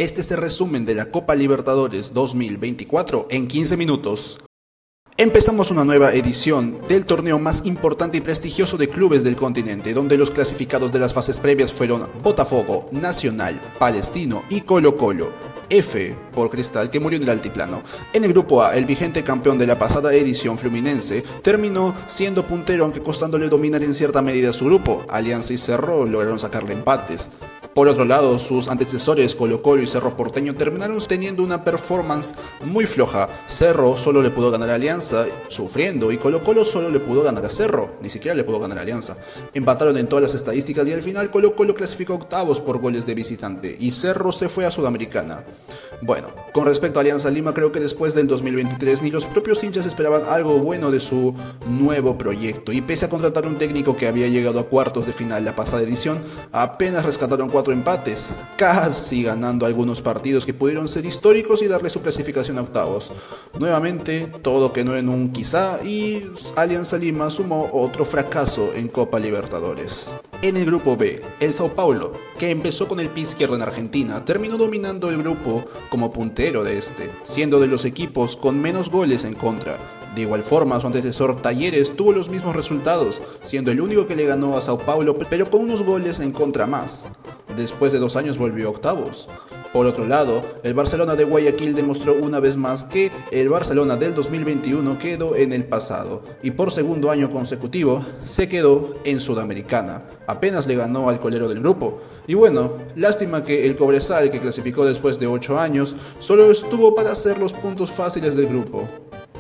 Este es el resumen de la Copa Libertadores 2024 en 15 minutos. Empezamos una nueva edición del torneo más importante y prestigioso de clubes del continente, donde los clasificados de las fases previas fueron Botafogo, Nacional, Palestino y Colo-Colo. F por Cristal, que murió en el altiplano. En el grupo A, el vigente campeón de la pasada edición, Fluminense, terminó siendo puntero, aunque costándole dominar en cierta medida su grupo. Alianza y Cerro lograron sacarle empates. Por otro lado, sus antecesores Colo-Colo y Cerro Porteño terminaron teniendo una performance muy floja. Cerro solo le pudo ganar a Alianza sufriendo y Colo-Colo solo le pudo ganar a Cerro, ni siquiera le pudo ganar a Alianza. Empataron en todas las estadísticas y al final Colo-Colo clasificó octavos por goles de visitante y Cerro se fue a Sudamericana. Bueno, con respecto a Alianza Lima, creo que después del 2023 ni los propios hinchas esperaban algo bueno de su nuevo proyecto, y pese a contratar un técnico que había llegado a cuartos de final la pasada edición, apenas rescataron 4 empates, casi ganando algunos partidos que pudieron ser históricos y darle su clasificación a octavos. Nuevamente, todo quedó en un quizá y Alianza Lima sumó otro fracaso en Copa Libertadores. En el grupo B, el Sao Paulo, que empezó con el pie izquierdo en Argentina, terminó dominando el grupo como puntero de este, siendo de los equipos con menos goles en contra. De igual forma, su antecesor Talleres tuvo los mismos resultados, siendo el único que le ganó a Sao Paulo, pero con unos goles en contra más. Después de 2 años volvió a octavos. Por otro lado, el Barcelona de Guayaquil demostró una vez más que el Barcelona del 2021 quedó en el pasado y por segundo año consecutivo se quedó en Sudamericana. Apenas le ganó al colero del grupo. Y bueno, lástima que el Cobresal, que clasificó después de 8 años, solo estuvo para hacer los puntos fáciles del grupo,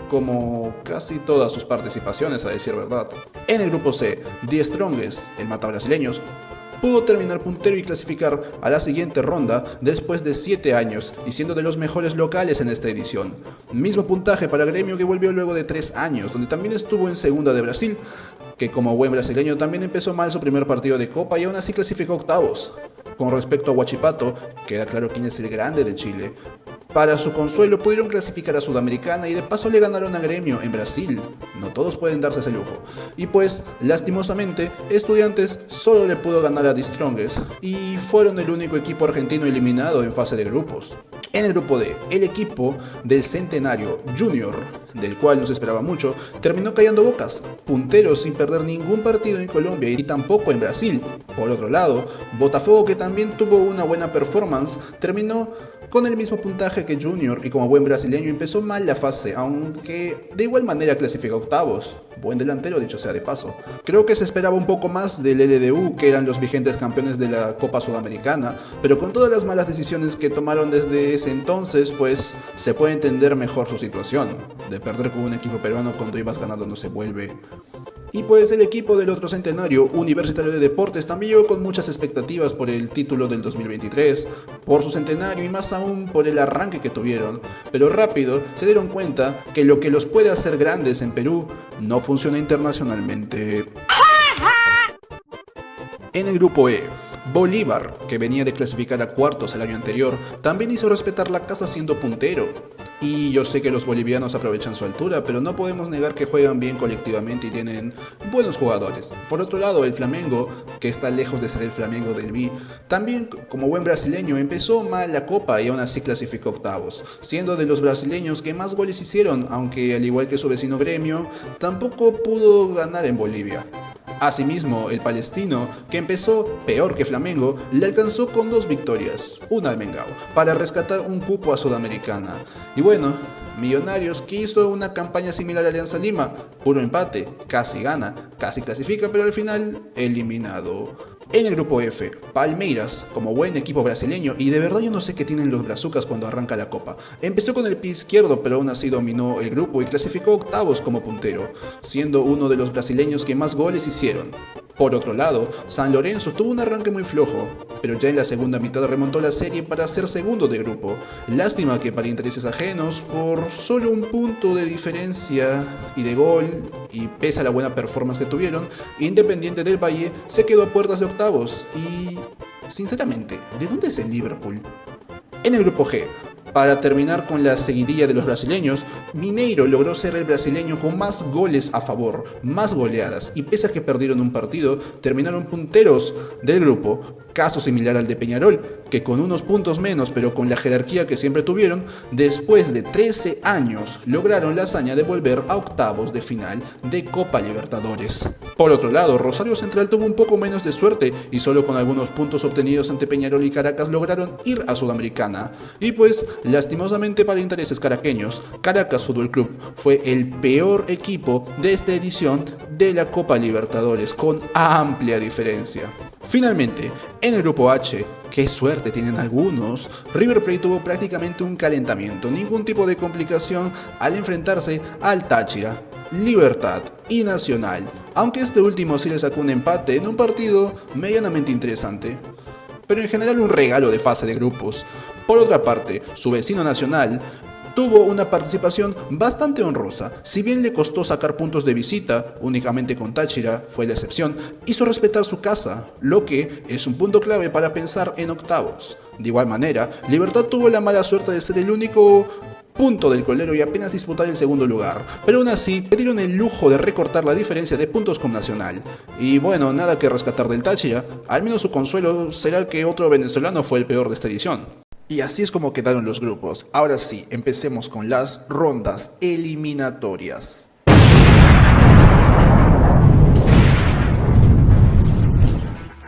como casi todas sus participaciones, a decir verdad. En el grupo C, The Strongest, el matabrasileños, pudo terminar puntero y clasificar a la siguiente ronda después de 7 años y siendo de los mejores locales en esta edición. Mismo puntaje para Gremio, que volvió luego de 3 años, donde también estuvo en segunda de Brasil, que como buen brasileño también empezó mal su primer partido de Copa y aún así clasificó octavos. Con respecto a Huachipato, queda claro quién es el grande de Chile. Para su consuelo pudieron clasificar a Sudamericana y de paso le ganaron a Gremio en Brasil. No todos pueden darse ese lujo. Y pues, lastimosamente, Estudiantes solo le pudo ganar a The Strongest y fueron el único equipo argentino eliminado en fase de grupos. En el grupo D, el equipo del Centenario Junior, del cual no se esperaba mucho, terminó callando bocas, punteros sin perder ningún partido en Colombia y tampoco en Brasil. Por otro lado, Botafogo, que también tuvo una buena performance, terminó con el mismo puntaje que Junior y como buen brasileño empezó mal la fase, aunque de igual manera clasificó octavos. Buen delantero, dicho sea de paso. Creo que se esperaba un poco más del LDU, que eran los vigentes campeones de la Copa Sudamericana, pero con todas las malas decisiones que tomaron desde ese entonces, pues se puede entender mejor su situación. De perder con un equipo peruano cuando ibas ganando no se vuelve. Y pues el equipo del otro centenario, Universitario de Deportes, también llegó con muchas expectativas por el título del 2023, por su centenario y más aún por el arranque que tuvieron, pero rápido se dieron cuenta que lo que los puede hacer grandes en Perú no funciona internacionalmente. En el grupo E, Bolívar, que venía de clasificar a cuartos el año anterior, también hizo respetar la casa siendo puntero. Y yo sé que los bolivianos aprovechan su altura, pero no podemos negar que juegan bien colectivamente y tienen buenos jugadores. Por otro lado, el Flamengo, que está lejos de ser el Flamengo del B, también como buen brasileño empezó mal la Copa y aún así clasificó octavos, siendo de los brasileños que más goles hicieron, aunque al igual que su vecino Gremio, tampoco pudo ganar en Bolivia. Asimismo, el Palestino, que empezó peor que Flamengo, le alcanzó con 2 victorias, una al Mengao, para rescatar un cupo a Sudamericana. Y bueno, Millonarios, que hizo una campaña similar a Alianza Lima, puro empate, casi gana, casi clasifica, pero al final eliminado. En el grupo F, Palmeiras, como buen equipo brasileño, y de verdad yo no sé qué tienen los brazucas cuando arranca la Copa. Empezó con el pie izquierdo, pero aún así dominó el grupo y clasificó octavos como puntero, siendo uno de los brasileños que más goles hicieron. Por otro lado, San Lorenzo tuvo un arranque muy flojo, pero ya en la segunda mitad remontó la serie para ser segundo de grupo. Lástima que para intereses ajenos, por solo un punto de diferencia y de gol, y pese a la buena performance que tuvieron, Independiente del Valle se quedó a puertas de octavos. Y, sinceramente, ¿de dónde es el Liverpool? En el grupo G, para terminar con la seguidilla de los brasileños, Mineiro logró ser el brasileño con más goles a favor, más goleadas, y pese a que perdieron un partido, terminaron punteros del grupo, caso similar al de Peñarol, que con unos puntos menos pero con la jerarquía que siempre tuvieron, después de 13 años lograron la hazaña de volver a octavos de final de Copa Libertadores. Por otro lado, Rosario Central tuvo un poco menos de suerte y solo con algunos puntos obtenidos ante Peñarol y Caracas lograron ir a Sudamericana. Y pues, lastimosamente para intereses caraqueños, Caracas Fútbol Club fue el peor equipo de esta edición de la Copa Libertadores, con amplia diferencia. Finalmente, en el grupo H, qué suerte tienen algunos, River Plate tuvo prácticamente un calentamiento, ningún tipo de complicación al enfrentarse al Táchira, Libertad y Nacional, aunque este último sí le sacó un empate en un partido medianamente interesante, pero en general un regalo de fase de grupos. Por otra parte, su vecino Nacional tuvo una participación bastante honrosa, si bien le costó sacar puntos de visita, únicamente con Táchira fue la excepción, hizo respetar su casa, lo que es un punto clave para pensar en octavos. De igual manera, Libertad tuvo la mala suerte de ser el único punto del colero y apenas disputar el segundo lugar, pero aún así le dieron el lujo de recortar la diferencia de puntos con Nacional. Y bueno, nada que rescatar del Táchira, al menos su consuelo será que otro venezolano fue el peor de esta edición. Y así es como quedaron los grupos. Ahora sí, empecemos con las rondas eliminatorias.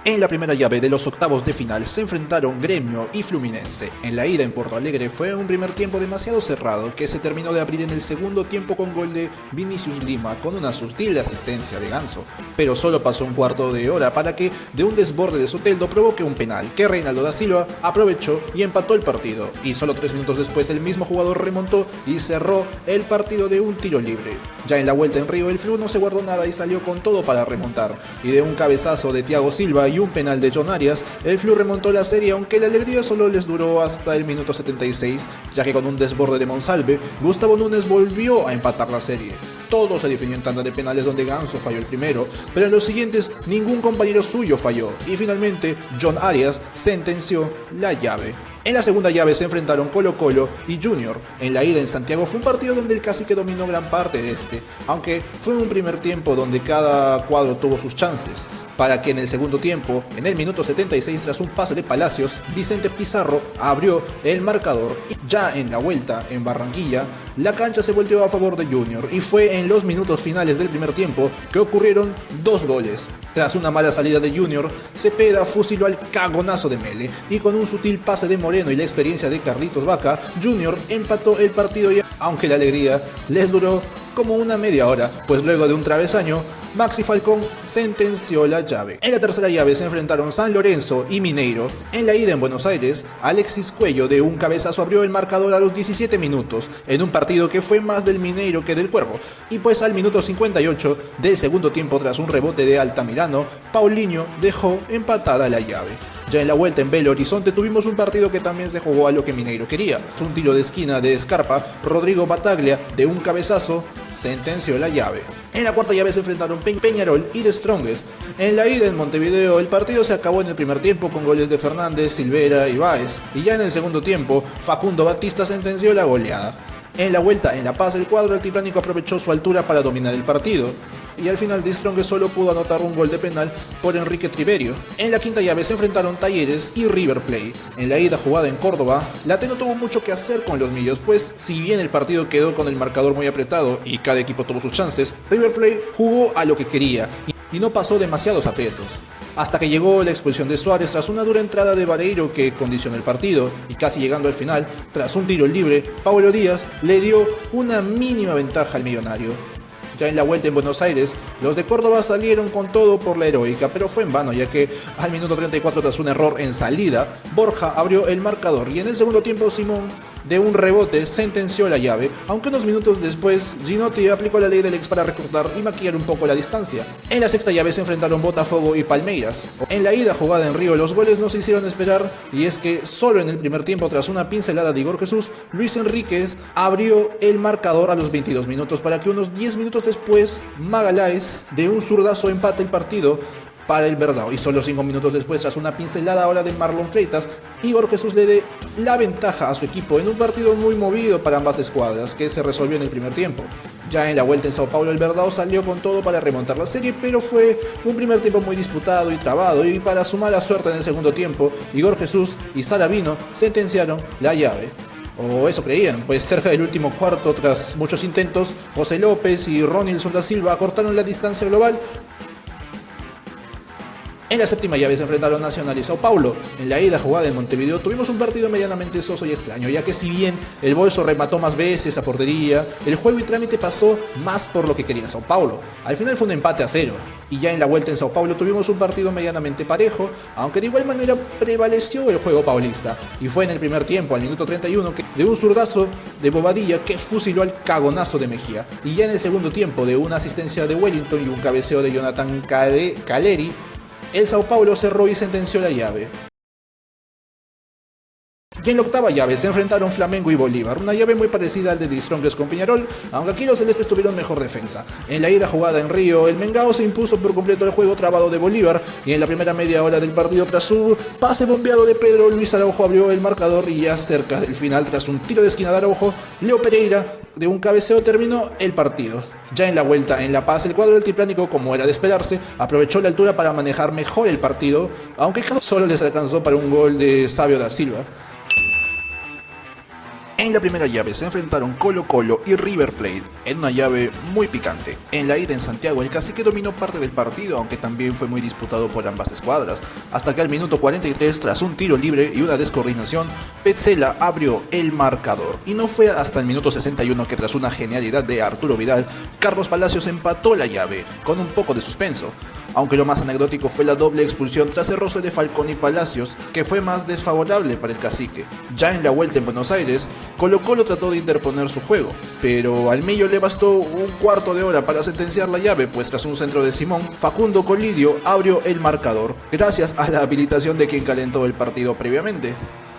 En la primera llave de los octavos de final se enfrentaron Gremio y Fluminense. En la ida en Porto Alegre fue un primer tiempo demasiado cerrado que se terminó de abrir en el segundo tiempo con gol de Vinicius Lima con una sutil asistencia de Ganso, pero solo pasó un cuarto de hora para que de un desborde de Soteldo provoque un penal que Reinaldo da Silva aprovechó y empató el partido, y solo 3 minutos después el mismo jugador remontó y cerró el partido de un tiro libre. Ya en la vuelta en Río el Flu no se guardó nada y salió con todo para remontar, y de un cabezazo de Thiago Silva y un penal de John Arias, el Flu remontó la serie, aunque la alegría solo les duró hasta el minuto 76, ya que con un desborde de Monsalve, Gustavo Núñez volvió a empatar la serie. Todo se definió en tanda de penales donde Ganso falló el primero, pero en los siguientes ningún compañero suyo falló, y finalmente John Arias sentenció la llave. En la segunda llave se enfrentaron Colo-Colo y Junior. En la ida en Santiago fue un partido donde el cacique dominó gran parte de este, aunque fue un primer tiempo donde cada cuadro tuvo sus chances, para que en el segundo tiempo, en el minuto 76, tras un pase de Palacios, Vicente Pizarro abrió el marcador. Y ya en la vuelta en Barranquilla, la cancha se volteó a favor de Junior, y fue en los minutos finales del primer tiempo que ocurrieron 2 goles. Tras una mala salida de Junior, Cepeda fusiló al cagonazo de Mele, y con un sutil pase de Moreno y la experiencia de Carlitos Vaca, Junior empató el partido, y aunque la alegría les duró como una media hora, pues luego de un travesaño, Maxi Falcón sentenció la llave. En la tercera llave se enfrentaron San Lorenzo y Mineiro. En la ida en Buenos Aires, Alexis Cuello de un cabezazo abrió el marcador a los 17 minutos, en un partido que fue más del Mineiro que del Cuervo, y pues al minuto 58 del segundo tiempo, tras un rebote de Altamirano, Paulinho dejó empatada la llave. Ya en la vuelta en Belo Horizonte tuvimos un partido que también se jugó a lo que Mineiro quería. Un tiro de esquina de Scarpa, Rodrigo Bataglia de un cabezazo sentenció la llave. En la cuarta llave se enfrentaron Peñarol y The Strongest. En la ida en Montevideo el partido se acabó en el primer tiempo con goles de Fernández, Silvera y Báez, y ya en el segundo tiempo Facundo Batista sentenció la goleada. En la vuelta en La Paz el cuadro altiplánico aprovechó su altura para dominar el partido, y al final The Strongest solo pudo anotar un gol de penal por Enrique Triverio. En la quinta llave se enfrentaron Talleres y River Plate. En la ida jugada en Córdoba, Late no tuvo mucho que hacer con los millos, pues si bien el partido quedó con el marcador muy apretado y cada equipo tuvo sus chances, River Plate jugó a lo que quería y no pasó demasiados aprietos. Hasta que llegó la expulsión de Suárez tras una dura entrada de Vareiro que condicionó el partido, y casi llegando al final, tras un tiro libre, Paulo Díaz le dio una mínima ventaja al millonario. Ya en la vuelta en Buenos Aires, los de Córdoba salieron con todo por la heroica, pero fue en vano, ya que al minuto 34, tras un error en salida, Borja abrió el marcador, y en el segundo tiempo Simón de un rebote sentenció la llave, aunque unos minutos después Ginotti aplicó la ley del ex para recortar y maquillar un poco la distancia. En la sexta llave se enfrentaron Botafogo y Palmeiras. En la ida jugada en Río los goles no se hicieron esperar, y es que solo en el primer tiempo, tras una pincelada de Igor Jesús, Luis Enríquez abrió el marcador a los 22 minutos para que unos 10 minutos después Magaláes de un zurdazo empate el partido para el Verdao, y solo 5 minutos después, tras una pincelada ahora de Marlon Freitas, Igor Jesús le dé la ventaja a su equipo en un partido muy movido para ambas escuadras, que se resolvió en el primer tiempo. Ya en la vuelta en Sao Paulo el Verdão salió con todo para remontar la serie, pero fue un primer tiempo muy disputado y trabado, y para su mala suerte en el segundo tiempo, Igor Jesús y Salavino sentenciaron la llave. O eso creían, pues cerca del último cuarto, tras muchos intentos, José López y Ronilson da Silva acortaron la distancia global. En la séptima llave se enfrentaron Nacional y Sao Paulo. En la ida jugada en Montevideo tuvimos un partido medianamente soso y extraño, ya que si bien el Bolso remató más veces a portería, el juego y trámite pasó más por lo que quería Sao Paulo. Al final fue un empate a 0, y ya en la vuelta en Sao Paulo tuvimos un partido medianamente parejo, aunque de igual manera prevaleció el juego paulista. Y fue en el primer tiempo, al minuto 31, de un zurdazo de Bobadilla que fusiló al cagonazo de Mejía. Y ya en el segundo tiempo, de una asistencia de Wellington y un cabeceo de Jonathan Caleri, el Sao Paulo cerró y sentenció la llave. Y en la octava llave se enfrentaron Flamengo y Bolívar, una llave muy parecida al de The Strongest con Peñarol, aunque aquí los celestes tuvieron mejor defensa. En la ida jugada en Río, el Mengao se impuso por completo el juego trabado de Bolívar, y en la primera media hora del partido, tras su pase bombeado de Pedro, Luis Araujo abrió el marcador, y ya cerca del final, tras un tiro de esquina de Araujo, Leo Pereira de un cabeceo terminó el partido. Ya en la vuelta en La Paz, el cuadro altiplánico, como era de esperarse, aprovechó la altura para manejar mejor el partido, aunque solo les alcanzó para un gol de Sabio da Silva. En la primera llave se enfrentaron Colo-Colo y River Plate, en una llave muy picante. En la ida en Santiago el Cacique dominó parte del partido, aunque también fue muy disputado por ambas escuadras, hasta que al minuto 43, tras un tiro libre y una descoordinación, Petzela abrió el marcador. Y no fue hasta el minuto 61 que, tras una genialidad de Arturo Vidal, Carlos Palacios empató la llave, con un poco de suspenso. Aunque lo más anecdótico fue la doble expulsión tras el roce de Falcón y Palacios, que fue más desfavorable para el Cacique. Ya en la vuelta en Buenos Aires, Colo-Colo trató de interponer su juego, pero al Millo le bastó un cuarto de hora para sentenciar la llave, pues tras un centro de Simón, Facundo Colidio abrió el marcador, gracias a la habilitación de quien calentó el partido previamente.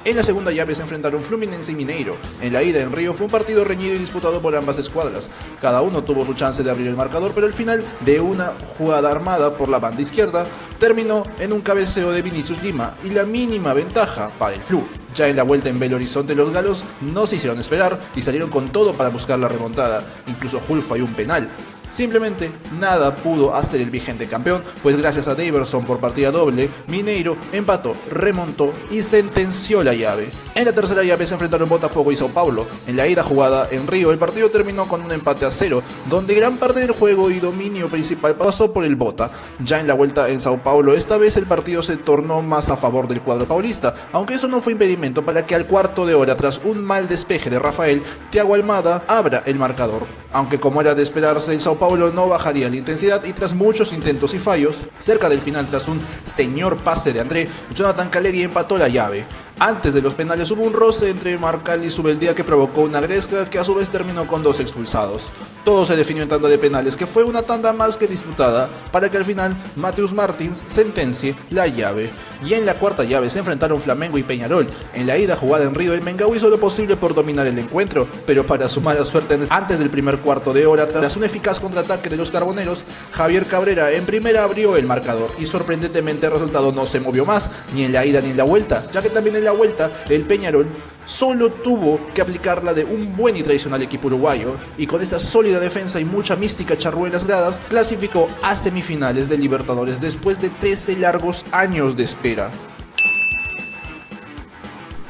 En la segunda llave se enfrentaron Fluminense y Mineiro. En la ida en Río fue un partido reñido y disputado por ambas escuadras. Cada uno tuvo su chance de abrir el marcador, pero al final de una jugada armada por la banda izquierda, terminó en un cabeceo de Vinicius Lima y la mínima ventaja para el Flu. Ya en la vuelta en Belo Horizonte, los galos no se hicieron esperar y salieron con todo para buscar la remontada. Incluso Hulk falló un penal. Simplemente nada pudo hacer el vigente campeón, pues gracias a Daverson por partida doble, Mineiro empató, remontó y sentenció la llave. En la tercera llave se enfrentaron Botafogo y Sao Paulo. En la ida jugada en Río, el partido terminó con un empate a 0, donde gran parte del juego y dominio principal pasó por el Bota. Ya en la vuelta en Sao Paulo, esta vez el partido se tornó más a favor del cuadro paulista, aunque eso no fue impedimento para que al cuarto de hora, tras un mal despeje de Rafael, Thiago Almada abra el marcador. Aunque como era de esperarse, el Sao Paulo no bajaría la intensidad y tras muchos intentos y fallos, cerca del final, tras un señor pase de André, Jonathan Caleri empató la llave. Antes de los penales hubo un roce entre Marcal y Subeldía que provocó una gresca que a su vez terminó con 2 expulsados. Todo se definió en tanda de penales, que fue una tanda más que disputada, para que al final Mateus Martins sentencie la llave. Y en la cuarta llave se enfrentaron Flamengo y Peñarol. En la ida jugada en Río, el Mengao hizo lo posible por dominar el encuentro, pero para su mala suerte, antes del primer cuarto de hora, tras un eficaz contraataque de los carboneros, Javier Cabrera en primera abrió el marcador y sorprendentemente el resultado no se movió más, ni en la ida ni en la vuelta, ya que también en la vuelta el Peñarol solo tuvo que aplicarla de un buen y tradicional equipo uruguayo, y con esa sólida defensa y mucha mística charrúa en las gradas, clasificó a semifinales de Libertadores después de 13 largos años de espera.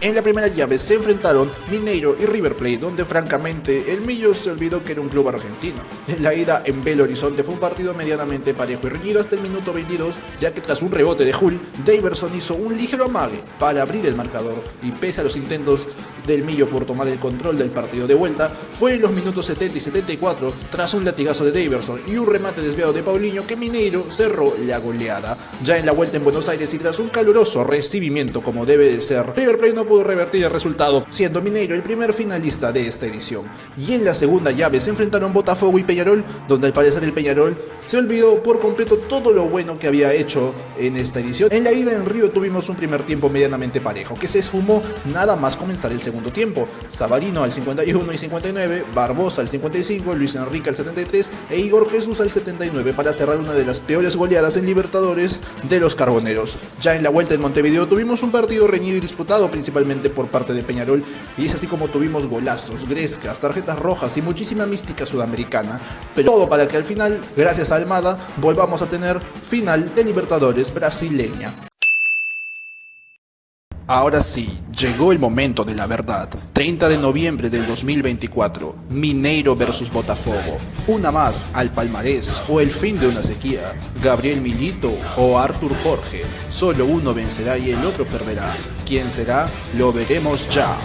En la primera llave se enfrentaron Mineiro y River Plate, donde francamente el Millo se olvidó que era un club argentino. En la ida en Belo Horizonte fue un partido medianamente parejo y reñido hasta el minuto 22, ya que tras un rebote de Hulk, Daverson hizo un ligero amague para abrir el marcador, y pese a los intentos del Millo por tomar el control del partido de vuelta, fue en los minutos 70 y 74, tras un latigazo de Daverson y un remate desviado de Paulinho, que Mineiro cerró la goleada. Ya en la vuelta en Buenos Aires y tras un caluroso recibimiento como debe de ser, River Plate no pudo revertir el resultado, siendo Mineiro el primer finalista de esta edición. Y en la segunda llave se enfrentaron Botafogo y Peñarol, donde al parecer el Peñarol se olvidó por completo todo lo bueno que había hecho en esta edición. En la ida en Río tuvimos un primer tiempo medianamente parejo, que se esfumó nada más comenzar el segundo. segundo tiempo. Savarino al 51 y 59, Barbosa al 55, Luis Enrique al 73 e Igor Jesús al 79 para cerrar una de las peores goleadas en Libertadores de los Carboneros. Ya en la vuelta en Montevideo tuvimos un partido reñido y disputado principalmente por parte de Peñarol, y es así como tuvimos golazos, grescas, tarjetas rojas y muchísima mística sudamericana, pero todo para que al final, gracias a Almada, volvamos a tener final de Libertadores brasileña. Ahora sí, llegó el momento de la verdad. 30 de noviembre del 2024, Mineiro versus Botafogo. Una más al palmarés o el fin de una sequía. Gabriel Milito o Arthur Jorge. Solo uno vencerá y el otro perderá. ¿Quién será? Lo veremos ya.